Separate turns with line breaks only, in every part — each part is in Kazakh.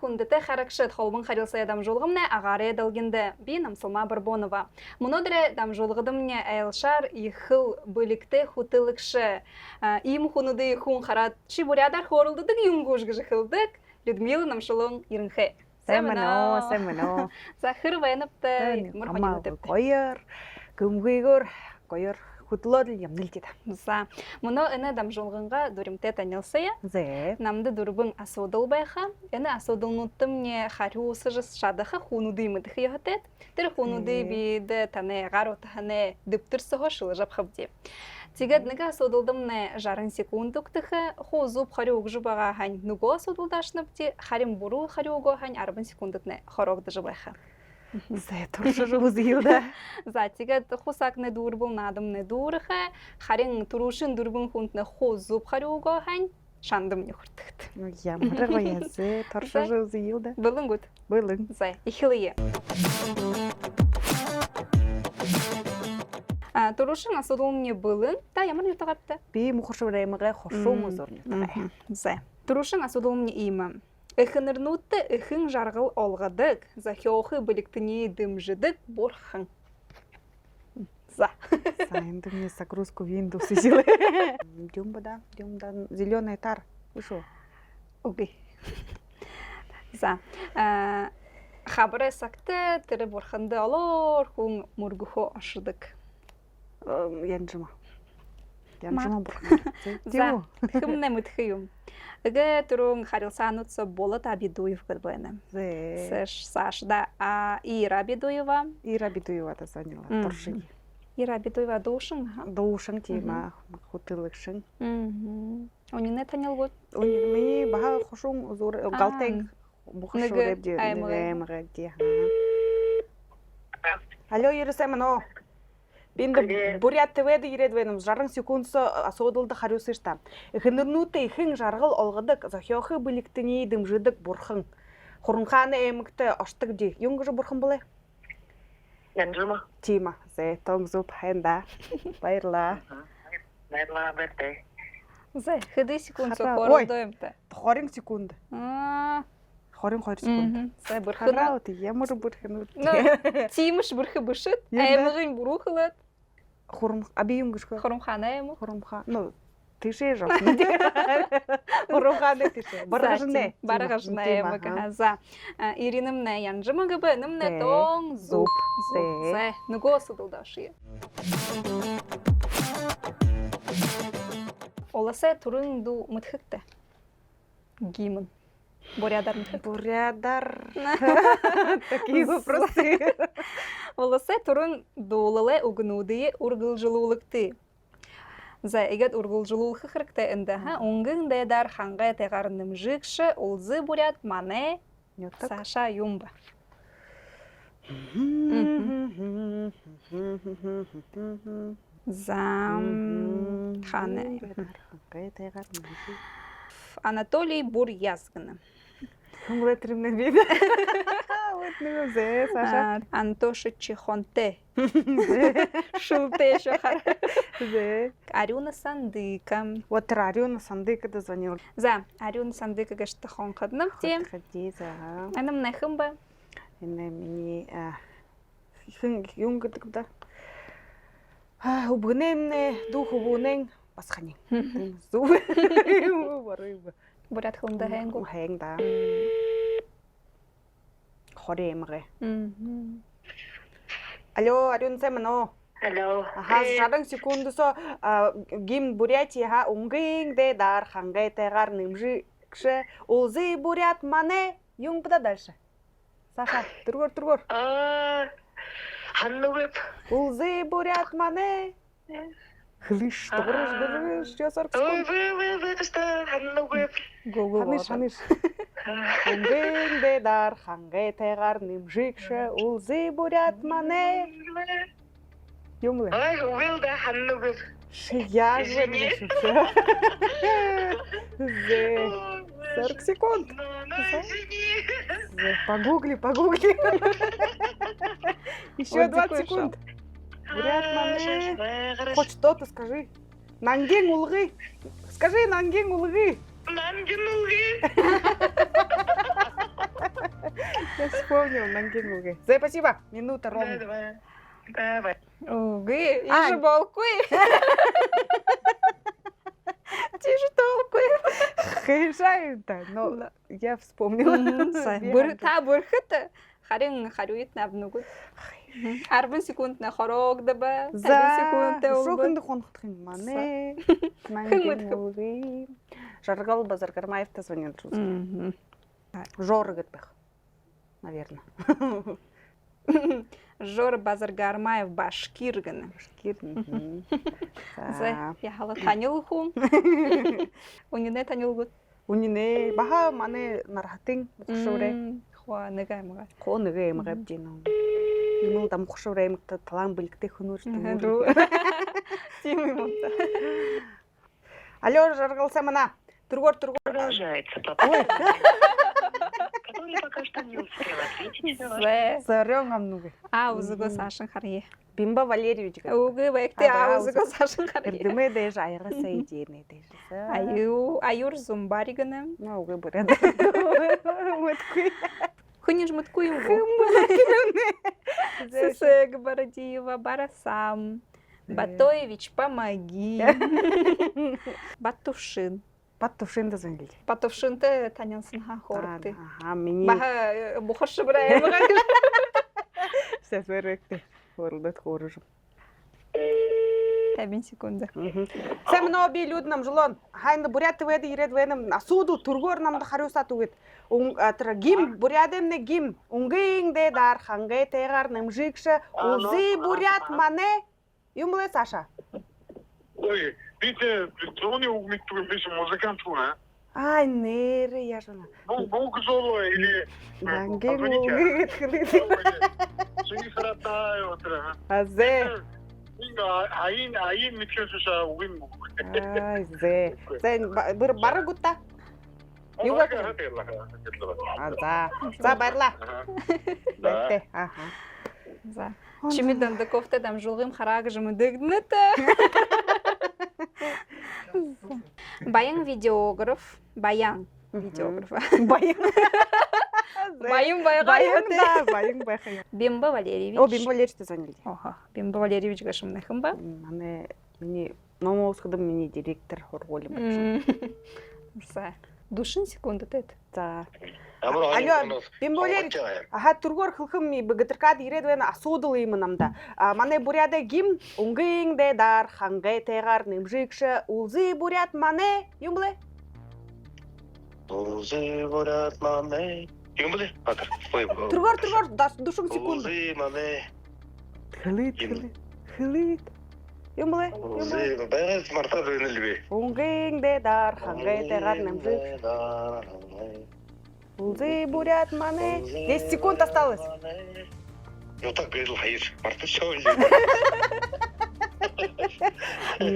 секундыты харакшет холбын харилсая дамжулғымне ағаре далгенде би намсылма Барбонова. Мұнодыре дамжулғыдымне әйлшар ихыл бөлікті хутылықшы. Им хунуды хун харат чибурядар хорылдыдық юнгушгыжы хылдық Людмила намшылың ирінхе.
Сэмэно.
Захыр вайныпты.
Ама койыр, күмгүйгөр, койыр хутлоодл ямнылдыда.
За. Мұны әні дамжулғынға дүримте танылсая.
Зе.
Намды дұрбың асудыл байха. Әні асудылнуттым не хариусы жыз шадыха хунуды мыдықы яғатет. Тір хунуды биді таны ғар отаханы дүптірсі хошылы жапқабде. Тигет нега асудылдым не жарын секундуктыхы хозуп хариуг жубаға хань нуго асудылдашныпте, харим буру хариуго хань арбын секундытны хорогды жыбайха.
Зе, туршы жузилда.
За, тигет хусак не дурбыл надым не дурыхы, харин турушын дурбын хунтны хозуп хариуго хань шандым не хуртыхты.
Ямры гоязы, туршы жузилда.
Былын гуд?
Былын.
За, ихилые. Турушын асудылым не былын, та ямыр ютағапты.
Би мұқыршы біраймыға хошу мұзор ютағай.
За, турушын асудылым не имам. Эхынырнутты эхын жарғыл олғадық, захиоқы біліктіні дымжыдық борхын. За.
Сайынды мне загрузку Windows изилы. Дюмбада, зеленый тар. Вы шо?
Окей. За. Хабыры сақты, тірі борхынды алыр, хуң мұргухо ашыдық.
Янжыма. Янжыма борхын.
За. Хымны мүтхиюм. Эге турун харилсанутса болот Абидуев гылбыны. Сэш Сашда Ира Абидуева.
Ира Абидуева да заняла туршын.
Ира Абидуева душын.
Душын тема хутылыкшын.
Онine танял гот.
Ми баха хошум зур галтен бухшо ребди эмреди. Алло, Ирсемано. Бинде Бурят ТВ-ді ередвенім жарың секундсы асудылды харюсышта. Эхынырнуты ихын жарғыл олғыдық, захиоқы біліктіні дымжыдық бұрхын. Құрынқаны әмікті аштық дей. Юңғыжы бұрхын бұлай?
Янжыма.
Тима. Зе, тоң зұп хайында. Байырла.
Байырла бәрді.
Зе, хыды секундсы қорылдойымды.
Хорин секунды. Хорин секунды.
Зе, бұрхын.
Харауты, ямыр бұрхын.
Тимыш бұрхы бұшыт, әміғын бұру қылыд.
Аби юңғышқы?
Құрымханы әмі?
Құрымха. Ну, тише жоқ. Құрымханы тише. Барғажыне.
Барғажыне әмі. За. Иринымне янжымы гыбы, нымне тоң зуп. Зе. Нүго сұдылдашы. Оласы тұрын ду мұтхыкты. Гимын. Бурядар мұтхык.
Бурядар. Такие вопросы.
Оласы тұрын долылы угнудые ургылжылулыкты. За егет ургылжылулықы қырықты үнді. Оңғын дайдар ханға тәғарыным жықшы олзы бурят мане Саша Юмба. Зам ханы. Анатолий Бурязгыны.
Кымғылай түрімнен бейді. Өтінің өзе, Саша.
Антоша Чехонте. Шылте шохар. Арюна Сандыка.
Вот Арюна Сандыка да звонил.
За, Арюна Сандыка гашты хонқадным те.
Ходи, за.
Анам нахым ба?
Эне мені юңғыдық да. Убынен, дух убынен. Басқанен. Зубы. Барыбы.
Бурят хылымда хэнгу?
Хэнда. Хори эмре. Алло, Арюн Сэмэно.
Алло.
Жарың секундысо гим Бурятия уңгың де дар хангай тегар нымжы кши улзы бурят мане юңбыда дальше. Саша, тургор.
Ханнугып.
Улзы бурят мане. Хлыш, дұрыш, жасар кіскон.
Вы, ханнугып.
Ханыш. Уңгың де дар хангай тегар нымжы кши улзы бурят мане. Юмлы.
Ой, увилда ханнугып.
Я же не шучу. 40 секунд. Погугли. Еще 20 секунд. Бурят мане. Хоть что-то скажи. Нанген улгы. Скажи нанген улгы.
Нанген улгы.
Я вспомнил Нангийн үгээ. За, спасибо. Минута ровно.
Давай. Давай.
Үгүй,
А.
иш болгүй. Тиш толгүй.
Хэшай та. Но я вспомнила.
Та бүрхэд харин хариуйт навнугууд. 10 секундна хороогда ба. 10 секундтай
Шоконд
өлбөд.
хонхох юм манай.
Хэмэд
Нангийн үгээ. Жаргал базар Гармаевтай звонил. Жора гэд байх. Наверное.
Жор Базар Гармаев Башкир гэнэ.
Башкир.
За, яхала танил хүн. Үнэнэ танилгууд.
Үнэнэ баха манай нар хатын мухшуурэ.
Хва нэгээмга.
Хоо нэгэ юм гавж гинэ. Юм да мухшуурэ юм та талаан бэлгтэй хөнөөр
Тийм юм уу та.
Алло, жаргал самана. Тургор.
Продолжается. Который пока что не успел ответить на ваш
Зэ.
Сорён амнугэ.
Аузыгоо саашин харъя.
Бимба Валерьевич гэ.
Үгүй бэгтээ аузыгоо саашин харъя.
Эрдэмэ дэш аягасаа ижэнэ дэш.
Аюур зумбари гэнэ.
Наугэ бүрээд. Мэдгүй.
Хүнийж мэдгүй юм уу? Сэсэг Бородиева Барасам. Батоевич, помоги. Батушин.
Батушин да звонил.
Батушинтэй танилсан хаа хоортой.
Ага, миний.
Баха бухарш брэм.
Сейчас вэрэгтэй. Хорлдот хоорож.
50 секунд.
Сайн нөө би Люд намжлон. Хайнд бурят ТВ-д ирээд байна. Асуудал төргөөр намд хариусаад үгээд. Тэр гим бурядэмнэ гим. Унгийн дэ дар хангайтайгаар намжигш узи бурят мане. Юм бэ Саша?
Ой, видите, зоны угмитгүй биш музыкант хүн аа.
Ай нэрэ яшна.
Бог золо или
Нангийн үгээд хэлээ.
Синхратай отра.
Азе.
Инга айн митхэшша угин.
Ай зе. Зэн бараг гута. Юу гэх юм? За баярлаа. Байтэ. Аха.
За. Чими Дандакофта дамжуулгын харааг жимдэгнэт. Баян видеограф, баян видеограф.
Баян.
Баян
Баян байхаа.
Бимба Валерьевич.
О, Бимба Валерьевичтэй звонили.
Оха, Бимба Валерьевич гашмнахын ба.
Манай миний номоосходом миний директор хургуул юм.
За. Душин секундтэй.
За.
Алло,
Бимба Валерьевич. Аха түргөр хөлхөм бэгдэркад ирээд байна асуудал юм намда. Манай буряда гим унгийн дэ дар хангайтайгаар нэмжигш улзи бурят мане юм блэ?
Улзи бурят мане. Юм блэ?
Түргөр душин секунд.
Улзи мане.
Хлит. Юм блэ?
Улзи байгаад мартаад байна л би.
Унгийн дэ дар хангайтайгаар нэмжигш улзи бурят мане. 10 секунд осталось.
Ну так бэл хаяр мартчихсан юм.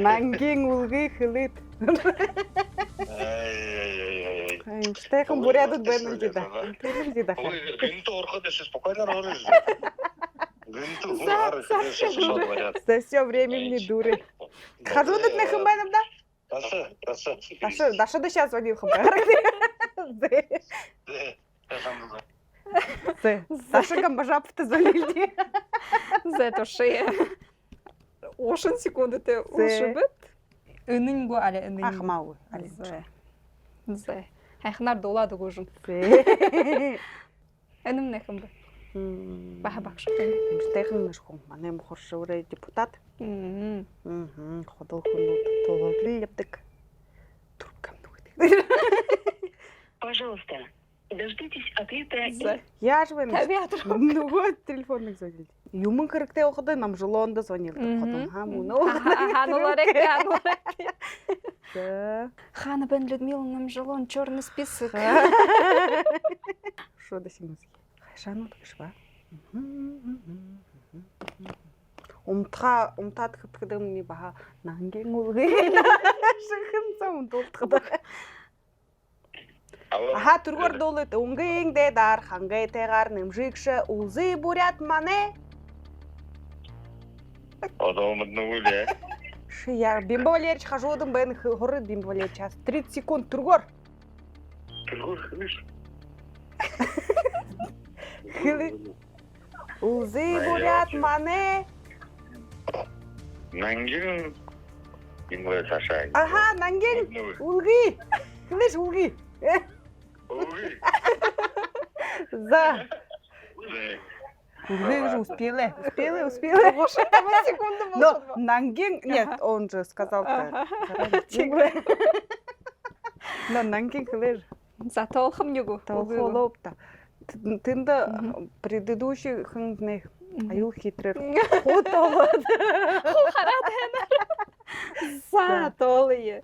Нангийн үлгий хлит.
Ай.
Стехан бурядад байна л дээ. Тэр л дээ.
Ой, гинт ороход яшээ спокойно орох. Гинт ороход яшээ шууд бариад.
За всё времени дуры. Хазуудад нэхэн байна да? Даша да сейчас звонил хам. Даша гамбажапта звонили.
За туши. Ошин секундтэй ушибэт. Үнэнгөө але үнэн.
Ахмаа.
За. Хайхнаар дулаад өгөөжүн. Энэм нэхэн бэ. Баха багш.
Эмчтэйхэн маш хүн. Манай мухар шүүрээ депутат. Ходол хүнүүд туулал явдаг. Туркам нүгтэй.
Пожалуйста, дождитесь ответа.
Яаж вэ?
Тавиатр.
Нөгөө телефоныг звонил. Юмн хэрэгтэй явахад намжлоонд звонил. Ходол хамуу.
Хануларек.
За.
Хана бен Людмила намжлон черный список.
Что да си музыки? Хайшанууд гэж ба. Умтаад хөтгөд өмнө баха нангийн үгээ. Шихэн зам дуултгад. Аха түргөр дуулаад унгийн дэ дар хангайтайгаар нэмжигш улзи бурят мане.
Одоо мэднэ.
Я Бимба Валерьевич хажуудан байна. Хорыг Бимба Валерьевич час 30 секунд түргөр.
Түргөр хэмэш.
Узы бурят мане.
Нангин инглиш ашаа.
Аха, нангин улги. Хинэш улги.
Ой.
За. Улги уже успела. Успела.
5 секунды
Но
волшебства.
нангин, нет, он же сказал. Но нангин хлеш.
За толхом югу.
Толхолопта. Тында предыдущий хыңдне аюу хитрэр. Хотолот.
За толые.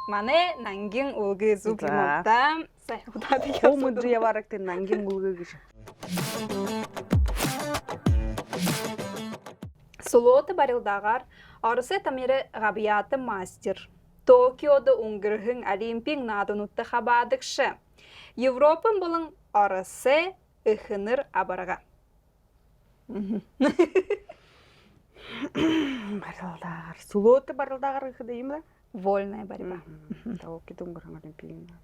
Мане нангин улги зубимовта. За удаад
Хомуджи яварак ты нангин улги гэж.
Сулоты барылдағар, арысы тамиры ғабияты мастер. Токиода уңгырхың олимпик надынутты хабадықшы. Европын болың арысы үхінір абарға.
Барылдагар. Сулоты барылдагар ихде имда?
Вольная борьба.
Токиода уңгырхың олимпийна.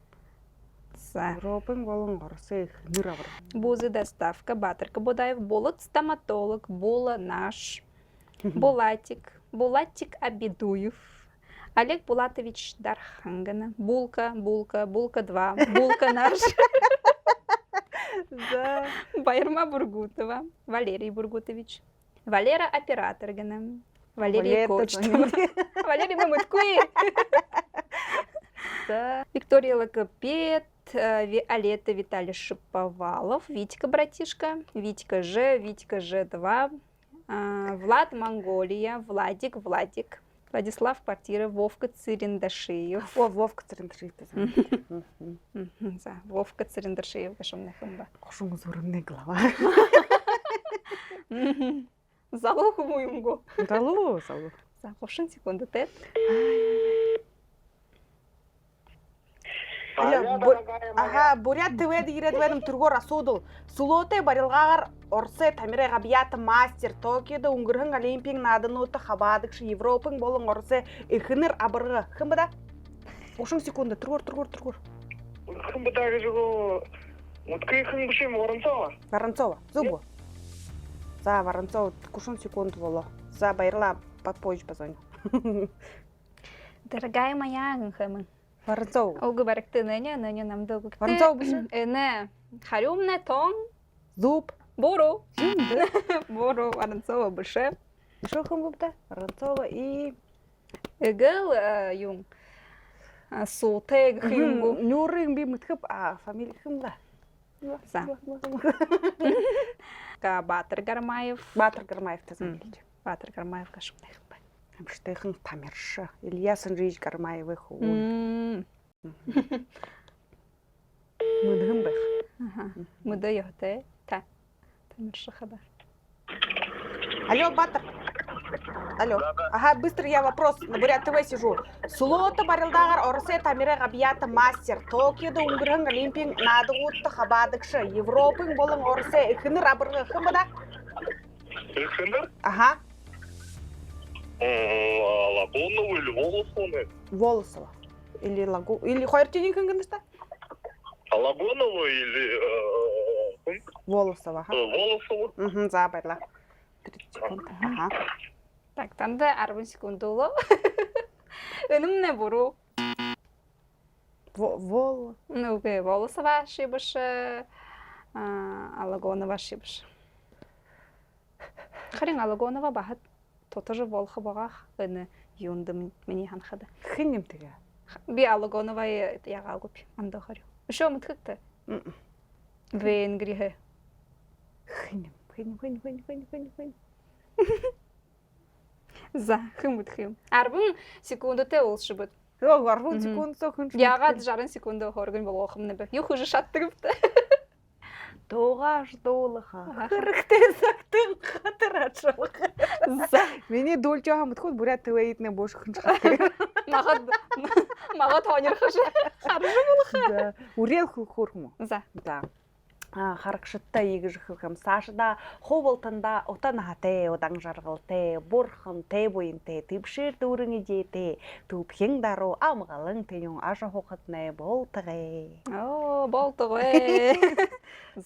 За.
Европын болон арысы ихнир абыр.
Бузы доставка, Батырка Будаев, болот стоматолог, Була наш, Булатик Абидуев, Олег Булатович Дархангана, Булка 2, Булка наш,
За.
Байырма Бургутова, Валерий Бургутович, Валера Операторгана, Валерий Кочтова, Валерий Мамыткуи, Виктория Лакопет, Виолетта Виталий Шиповалов, Витька Братишка, Витька Ж2, Влад Монголия, Владик, Владислав Квартира, Вовка Цирендашиев.
О, Вовка Цирендашиев.
За, Вовка Цирендашиев, кашымны хымба.
Кошуң зурымны глава.
Залу хумуюмгу.
Залу.
За, қошын секунды тет.
Аха, бурят ТВ дигирет венім түргор асудыл. Сулоты барылғағар орсы тамире ғабияты мастер. Токиода уңгырхың олимпик надынуты хабадықшы Европың болың орсы ихыныр абырғы. Хымбыда? Ошың секунды, түргор.
Хымбыдағы жүгу мұткай хымбышым Воронцова.
Воронцова, зубу. За, Воронцова, кушын секунды болу. За, байырла, попозже позвоню.
Дорогая моя, хымын.
Воронцова.
Олгы барыкты нәне нам долгы.
Воронцова бұшы?
Әне, харюмне тон,
Зуб.
бору. Бору, Воронцова бұшы.
Что хымбыда? Воронцова и...
Эгыл юң. Султы хымгу.
Нюрын би мытхып, фамилия хымда.
За. Батыр Гармаев.
Батыр Гармаев тезін
Батыр Гармаев кашымны хымба.
Штехын тамершы. Ильяс Андреевич Гармаевы ху. Мыдым бэх.
Мыды йоты. Та. Тамиршы хада.
Алло, Батыр. Алло. Ага, быстро я вопрос. На Бурят ТВ сижу. Сулоты барылдағар орысы тамире ғабияты мастер. Токиода уңгырхың олимпик надығутты хабадықшы. Европың болың орысы ихыныр абырғы хымбыда?
Ихыныр?
Ага.
Лагунова или Волосова?
Волосова. Или Лагу... Или Хойртинин хынгынышта?
Лагунова или...
Волосова.
Волосова.
За, байла. 30 секунд. Ага.
Так, танда 40 секунды олу. Өнімне бору. Волосова шибышы. Алагонова шибышы. Харин Алагонова бахат. Тотажы волхы бағақ. Өні юнды мені ханхады.
Хыннем тіге?
Би Алагонова яға көпі. Анда харю. Үшо мұткыкты? Венгрихы.
Хыннем.
За, хым. Арбын секунды те ол шыбыт.
Yok, arvun секунд соқын.
Яға жарын секунды хоргын бол оқымны бі. Юх уже шаттығыпты.
Тоғаш долыға. Қырықты сақтың қатыр атшылығы.
За.
Мені дольчо хамыт қод Бурят ТВ етіне бош қын шақтыр.
Маға тонер қышы. Қаржы болыға.
Урел хұрму.
За.
Да. Харақшытта егі жықылғым сашыда, хобылтында отан хате, одан жарғыл те, борхын те бойын те, тіпшір дұрын еде те, тупхен дару амғалың тенің ажы хоқытны болтығы.
О, болтығы.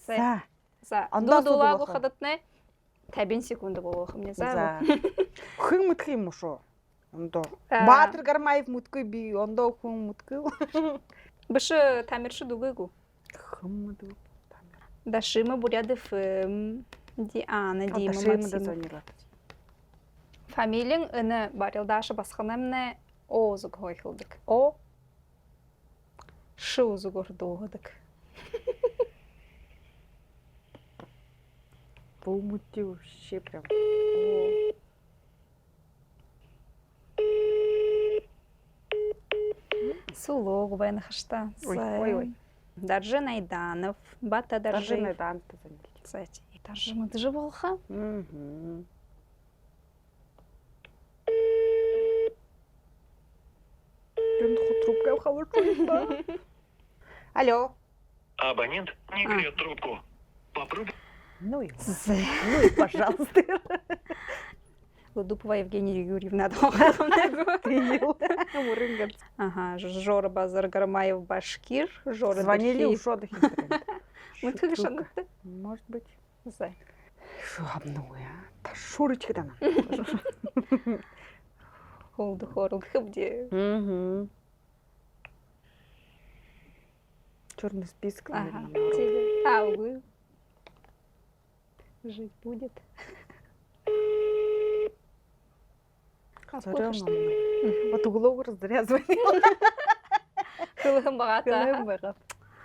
За.
За,
Ондоо
дуулагу
асуудал
хадатне 50 секунд болох юм за.
За. Хүн мэдх юм уу шүү? Ондоо.
Аа.
Баатар Гармаев мэдгүй би ондоо хүн мэдгүй.
Биш тамиршы дугээгүү.
Хүн мэдгүй.
Дашима бурядов Диана Дима Максимов.
звонила.
Фамилияң ыны барилдашы басқанамны озуг хойхылдык.
О,
Шы озуг ордуғыдык.
бұл мүдде вообще прям.
Сулог байнахышта.
Ой.
Даржи Найданов, Бата Даржи.
Даржи Данты звонили.
Кстати, Даржи мыдыжы болха.
Мгм. Трубка хорошая. Алло.
Абонент не берет трубку. Попробуй.
Ну и пожалуйста.
Лудупова Евгения Юрьевна Долгоровна.
Мурынган.
Ага, Жора Базар Гармаев Башкир. Жора
Звонили
Дахи.
уж отдыхи.
Мы только что надо.
Может быть.
Зай.
Шабнуя. Та Шурочка да.
Холды хорл хыбде.
Угу. Черный список.
Ага,
наверное.
тебе. А, увы. Жить будет.
Зарем нам. Вот угловый зря звонил.
Кылым багата.
Кылым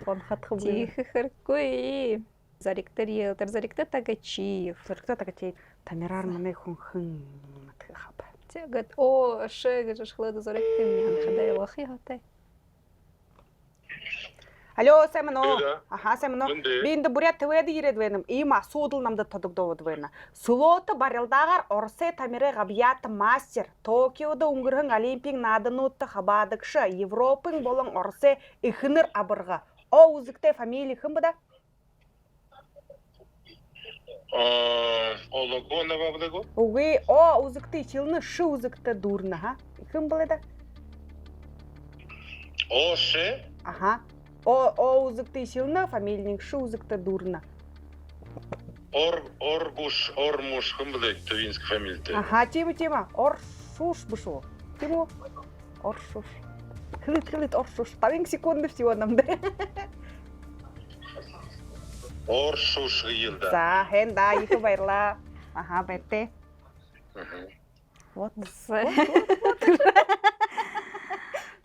Он хатхы
Тихо хыркуи. Зариктер елтер, зариктер Тагачиев.
Зарыкта такачей. Тамирар мане хун. Матхаба.
Тегат, о, шега же шхлада зариктер мян хадай лахи хатай.
Алло, Сэмэно.
Да.
Аха, Сэмэно.
Мындай.
Би энэ бурят төвэд ирээд байна. Ийм асуудал намдад тодогдоод байна. Сулоота барилдаагаар Оросэ тамиры габьят мастер Токиодо өнгөрхөн олимпик нааднуудтай хабаадагшы Европын болон Оросэ ихнэр абырга. О үзэгтэй фамили хэн бада?
Ологонова бдего.
Үгүй, о үзэгтэй чилнэ шы үзэгтэй дүүрнэ ха. Хэн бэлэдэ?
Оше.
Аха. О үзэгтэй чилнэ фамилийн шы үзэгтэй дүүрнэ.
Оргуш, Ормуш, хымбдек, тувинск фамилия.
Аха, тима. Оршуш бушо. Тимо. Оршуш. Хлит оршуш. 5 секунд всего намдэ.
Оршуш гилда.
За, хэн да их баярлаа. Аха, байтэ. Вот.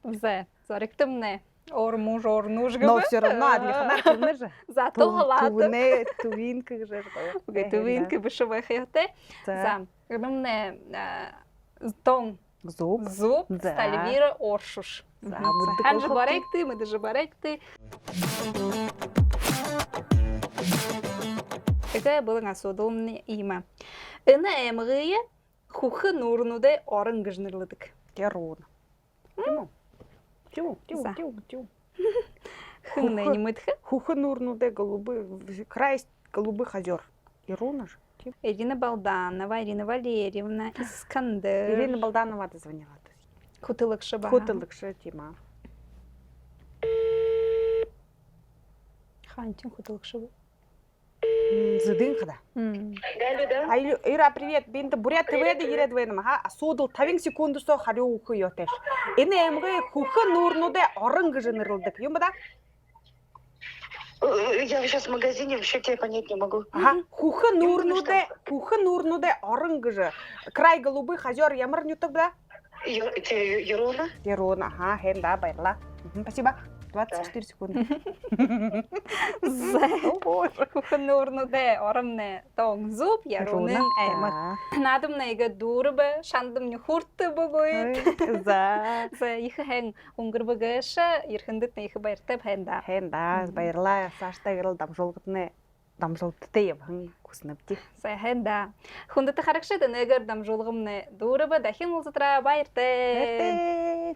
Зе, зариктемне. Ормуж, орнуж
Но
гыбы.
все равно адлихна же.
Зато халаты.
Тувне, тувинка же.
Гетовинки бышевой хяте. За, гыбемне тон
Зуб.
зуб,
Да.
Стальвира Оршуш.
За,
Хан же баректы, мы даже баректы. Какая была насудомная има. Эна эмгые хухы нурнуде орангыжнырлыдык.
Терон. Тю.
За.
Тю.
Хынна не мытхы.
Хухы нурнуде край голубых озер. Ирона же.
Ирина Балданова, Ирина Валерьевна, Искандер.
Ирина Балданова дозвонила.
Хутылык шаба.
Хутылыкшы тима.
Хантин хутылык шаба.
Зыдын хада. Ира, привет. Бинт бурят ТВ-де ирээд байна ха. Асуудал 5 секунд со хариу өгөх ёотэш. Энэ эмгэй хухын нүүрнүүдэ орон гэж нэрлэдэг юм ба да?
Я сейчас в магазине, вообще тебя понять не могу.
Ага. Хухын нүүрнүүдэ орон гэж. Край голубых озер ямар нютаг ба?
Ерона?
Ерона. Ага, хэн да баярлаа. Спасибо. 24 секунды.
Хухын нүүрнүүдэ оромне тон зуб ярунын аймак. Надымна ига дурбы, шандымны хурты бүгөйт.
За.
За их хэн унгыр бүгөшө ирхэндет их баяртай хэнда.
Хэн да баярлаа. Сааштай гэрэл дамжуулдтай юм хэн хүснэвти.
За хэнда. Хүндэт харагшид нэгэр дамжуулгымны дурбы дахин улзатра баяртай.